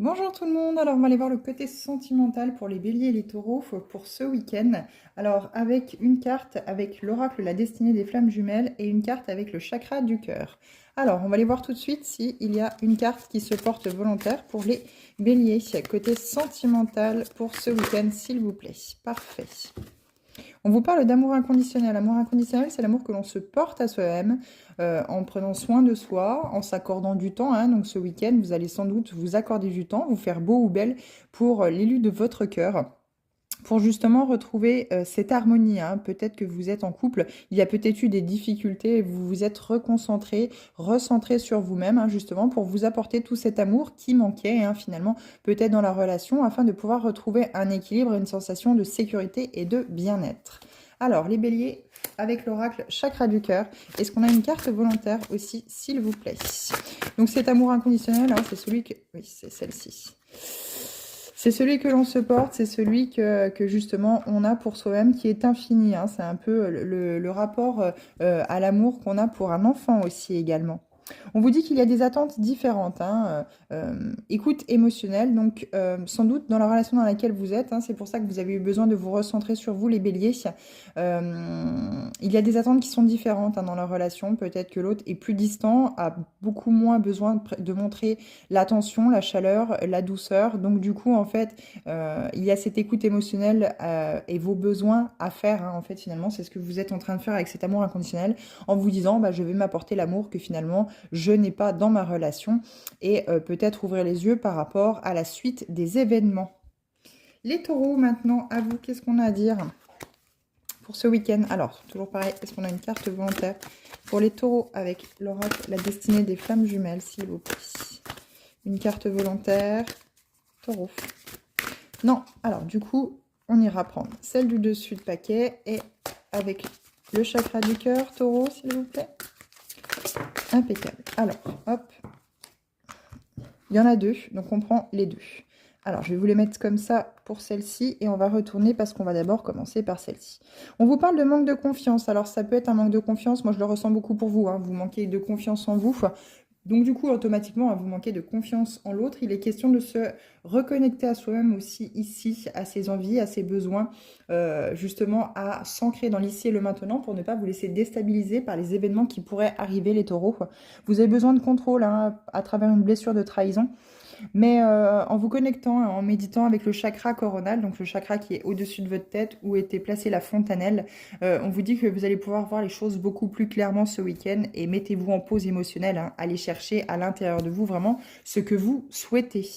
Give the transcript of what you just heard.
Bonjour tout le monde, alors on va aller voir le côté sentimental pour les béliers et les taureaux pour ce week-end. Alors avec une carte avec l'oracle La Destinée des Flammes Jumelles et une carte avec le chakra du cœur. Alors on va aller voir tout de suite s'il y a une carte qui se porte volontaire pour les béliers. Côté sentimental pour ce week-end s'il vous plaît. Parfait. On vous parle d'amour inconditionnel. L'amour inconditionnel, c'est l'amour que l'on se porte à soi-même en prenant soin de soi, en s'accordant du temps. Donc ce week-end, vous allez sans doute vous accorder du temps, vous faire beau ou belle pour l'élu de votre cœur. Pour justement retrouver cette harmonie, peut-être que vous êtes en couple, il y a peut-être eu des difficultés, vous vous êtes reconcentré, recentré sur vous-même, justement pour vous apporter tout cet amour qui manquait finalement peut-être dans la relation, afin de pouvoir retrouver un équilibre, une sensation de sécurité et de bien-être. Alors les béliers, avec l'oracle chakra du cœur, est-ce qu'on a une carte volontaire aussi, s'il vous plaît? Donc cet amour inconditionnel, c'est celui que... Oui, c'est celle-ci. C'est celui que l'on se porte, c'est celui que justement on a pour soi-même qui est infini. C'est un peu le rapport à l'amour qu'on a pour un enfant aussi également. On vous dit qu'il y a des attentes différentes, écoute émotionnelle, donc sans doute dans la relation dans laquelle vous êtes, c'est pour ça que vous avez eu besoin de vous recentrer sur vous les béliers. Il y a des attentes qui sont différentes dans la relation, peut-être que l'autre est plus distant, a beaucoup moins besoin de montrer l'attention, la chaleur, la douceur, donc du coup en fait il y a cette écoute émotionnelle et vos besoins à faire, en fait finalement c'est ce que vous êtes en train de faire avec cet amour inconditionnel en vous disant je vais m'apporter l'amour que finalement je n'ai pas dans ma relation et peut-être ouvrir les yeux par rapport à la suite des événements. Les taureaux maintenant, à vous, qu'est-ce qu'on a à dire pour ce week-end? Alors, toujours pareil, est-ce qu'on a une carte volontaire pour les taureaux avec l'oracle La Destinée des Flammes Jumelles, s'il vous plaît? Une carte volontaire, taureau. Non, alors du coup, on ira prendre celle du dessus de paquet et avec le chakra du cœur, taureau, s'il vous plaît. Impeccable. Alors, hop. Il y en a deux, donc on prend les deux. Alors, je vais vous les mettre comme ça pour celle-ci et on va retourner parce qu'on va d'abord commencer par celle-ci. On vous parle de manque de confiance. Alors, ça peut être un manque de confiance. Moi, je le ressens beaucoup pour vous. Vous manquez de confiance en vous. Donc, du coup, automatiquement, vous manquez de confiance en l'autre. Il est question de se reconnecter à soi-même aussi ici, à ses envies, à ses besoins, justement à s'ancrer dans l'ici et le maintenant pour ne pas vous laisser déstabiliser par les événements qui pourraient arriver, les taureaux. Vous avez besoin de contrôle à travers une blessure de trahison. Mais en vous connectant, en méditant avec le chakra coronal, donc le chakra qui est au-dessus de votre tête, où était placée la fontanelle, on vous dit que vous allez pouvoir voir les choses beaucoup plus clairement ce week-end et mettez-vous en pause émotionnelle, allez chercher à l'intérieur de vous vraiment ce que vous souhaitez.